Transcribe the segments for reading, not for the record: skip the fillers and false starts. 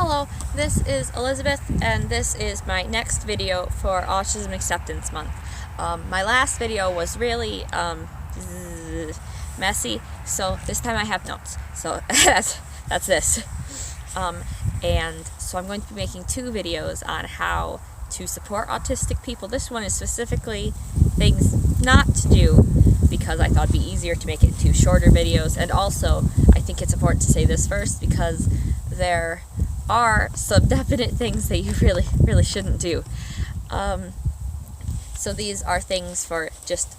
Hello, this is Elizabeth, and this is my next video for Autism Acceptance Month. My last video was really messy, so this time I have notes. So that's this. And so I'm going to be making two videos on how to support autistic people. This one is specifically things not to do, because I thought it'd be easier to make it into shorter videos, and also I think it's important to say this first because there are some definite things that you really shouldn't do. So these are things for just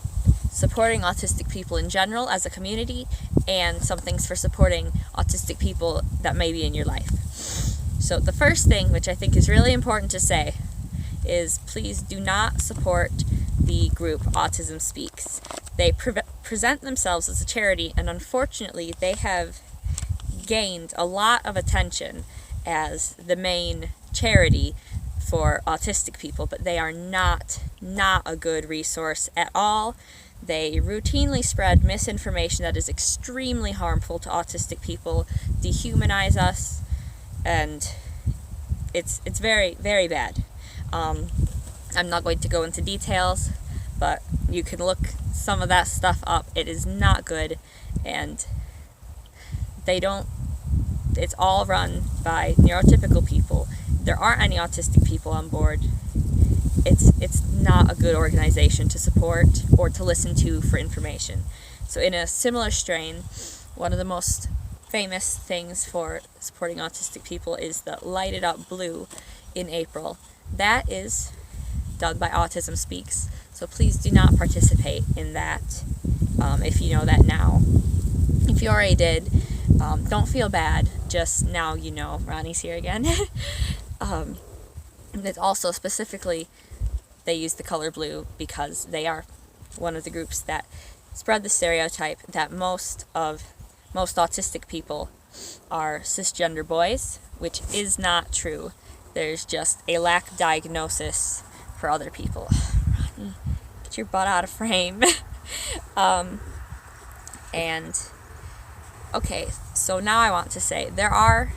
supporting autistic people in general as a community, and some things for supporting autistic people that may be in your life. So the first thing, which I think is really important to say, is please do not support the group Autism Speaks. They present themselves as a charity, and unfortunately they have gained a lot of attention as the main charity for autistic people, but they are not a good resource at all. They routinely spread misinformation that is extremely harmful to autistic people, dehumanize us, and it's very bad. I'm not going to go into details, but you can look some of that stuff up. It is not good, and it's all run by neurotypical people. There aren't any autistic people on board. It's not a good organization to support or to listen to for information. So in a similar strain, one of the most famous things for supporting autistic people is the Light It Up Blue in April. That is done by Autism Speaks, so please do not participate in that if you know that now. If you already did, don't feel bad, just now you know. Ronnie's here again. And it's also specifically, they use the color blue because they are one of the groups that spread the stereotype that most autistic people are cisgender boys, which is not true. There's just a lack of diagnosis for other people. Ronnie, get your butt out of frame. And okay, so now I want to say there are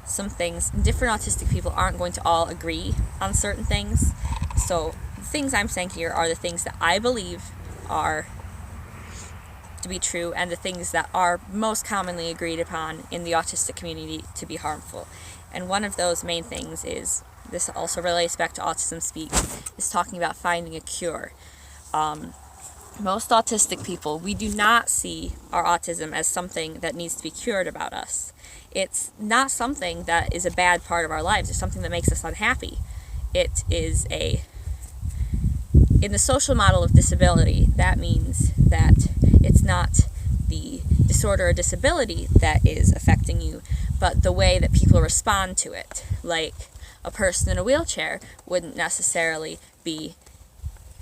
some things. Different autistic people aren't going to all agree on certain things. So the things I'm saying here are the things that I believe are to be true, and the things that are most commonly agreed upon in the autistic community to be harmful. And one of those main things is, this also relates back to Autism Speaks, is talking about finding a cure. Most autistic people, we do not see our autism as something that needs to be cured about us. It's not something that is a bad part of our lives. It's something that makes us unhappy. It is in the social model of disability, that means that it's not the disorder or disability that is affecting you, but the way that people respond to it. Like a person in a wheelchair wouldn't necessarily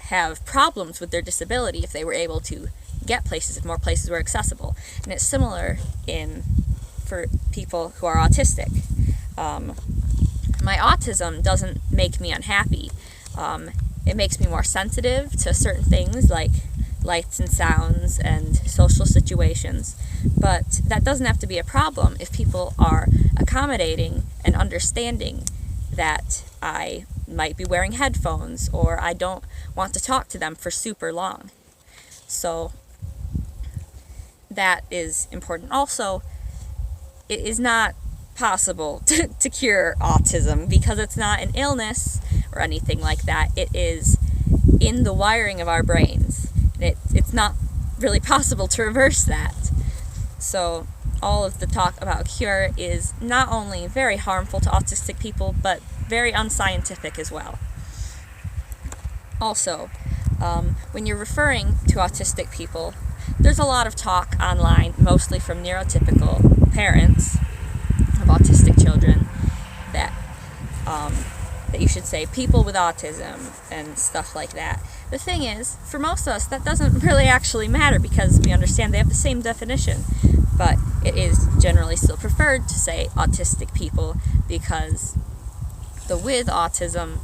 have problems with their disability if they were able to get places, if more places were accessible. And it's similar for people who are autistic. My autism doesn't make me unhappy. It makes me more sensitive to certain things like lights and sounds and social situations, but that doesn't have to be a problem if people are accommodating and understanding that I might be wearing headphones or I don't want to talk to them for super long. So that is important. Also, it is not possible to cure autism because it's not an illness or anything like that. It is in the wiring of our brains. It's not really possible to reverse that. So all of the talk about a cure is not only very harmful to autistic people, but very unscientific as well. Also, when you're referring to autistic people, there's a lot of talk online, mostly from neurotypical parents of autistic children, that you should say people with autism and stuff like that. The thing is, for most of us, that doesn't really actually matter because we understand they have the same definition, but it is generally still preferred to say autistic people because the with autism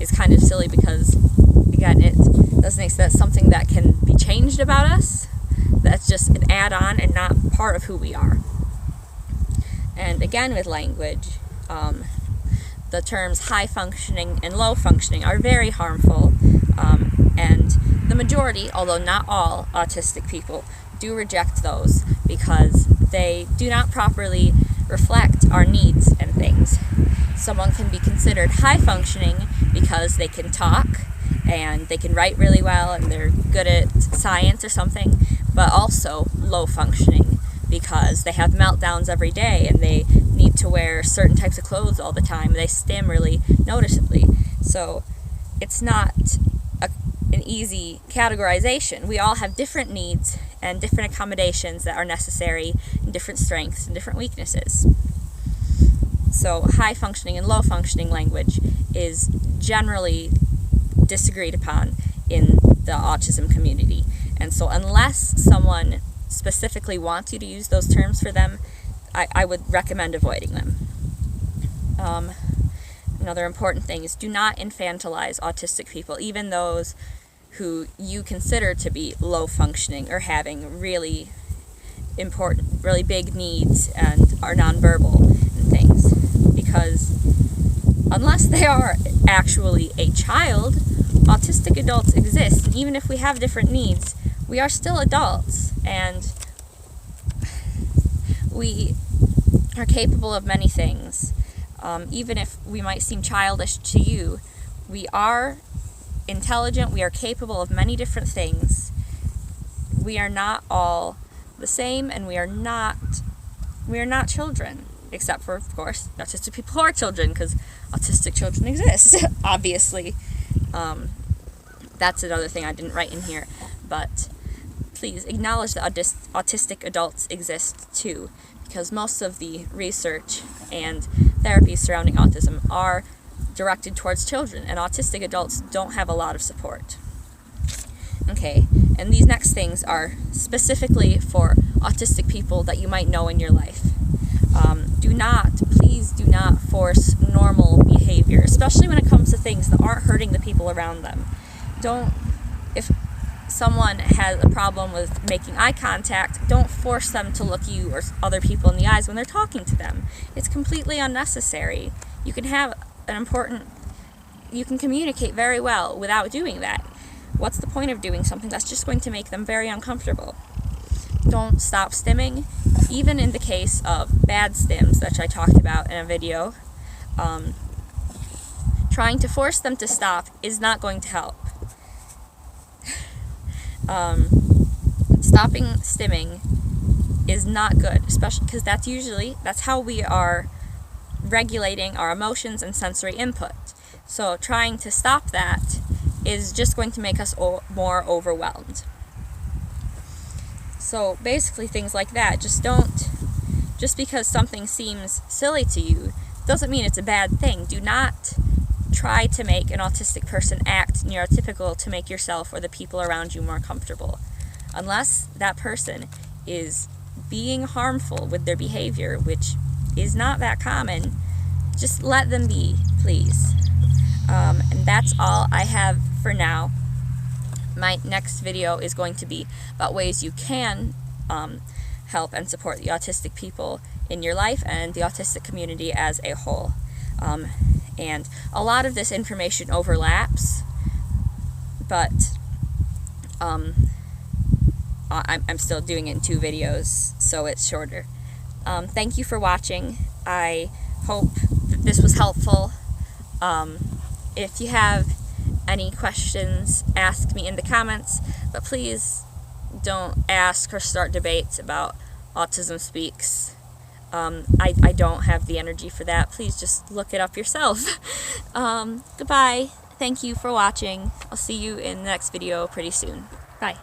is kind of silly because, again, it doesn't make sense. Something that can be changed about us, that's just an add-on and not part of who we are. And again, with language, The terms high functioning and low functioning are very harmful, and the majority, although not all, autistic people do reject those because they do not properly reflect our needs and things. Someone can be considered high functioning because they can talk and they can write really well and they're good at science or something, but also low functioning because they have meltdowns every day and they need to wear certain types of clothes all the time. They stim really noticeably. So it's not an easy categorization. We all have different needs and different accommodations that are necessary, and different strengths and different weaknesses. So high functioning and low functioning language is generally disagreed upon in the autism community. And so unless someone specifically wants you to use those terms for them, I would recommend avoiding them. Another important thing is do not infantilize autistic people, even those who you consider to be low functioning or having really important, really big needs and are nonverbal and things. Because unless they are actually a child, autistic adults exist. And even if we have different needs, we are still adults and we are capable of many things. Even if we might seem childish to you, we are intelligent, we are capable of many different things. We are not all the same, and we are not children, except for, of course, autistic people who are children, because autistic children exist, obviously. That's another thing I didn't write in here, but please acknowledge that autistic adults exist too, because most of the research and therapies surrounding autism are directed towards children, and autistic adults don't have a lot of support. Okay, and these next things are specifically for autistic people that you might know in your life. Please do not force normal behavior, especially when it comes to things that aren't hurting the people around them. If someone has a problem with making eye contact, don't force them to look you or other people in the eyes when they're talking to them. It's completely unnecessary. You can communicate very well without doing that. What's the point of doing something that's just going to make them very uncomfortable? Don't stop stimming, even in the case of bad stims, which I talked about in a video. Trying to force them to stop is not going to help. Stopping stimming is not good, especially because that's how we are regulating our emotions and sensory input. So trying to stop that is just going to make us more overwhelmed. So basically things like that, just because something seems silly to you doesn't mean it's a bad thing. Do not try to make an autistic person act neurotypical to make yourself or the people around you more comfortable. Unless that person is being harmful with their behavior, which is not that common, just let them be, please. And that's all I have for now. My next video is going to be about ways you can help and support the autistic people in your life and the autistic community as a whole. And a lot of this information overlaps, but I'm still doing it in 2 videos, so it's shorter. Thank you for watching. I hope that this was helpful. If you have any questions, ask me in the comments, but please don't ask or start debates about Autism Speaks. I don't have the energy for that. Please just look it up yourself. Goodbye. Thank you for watching. I'll see you in the next video pretty soon. Bye.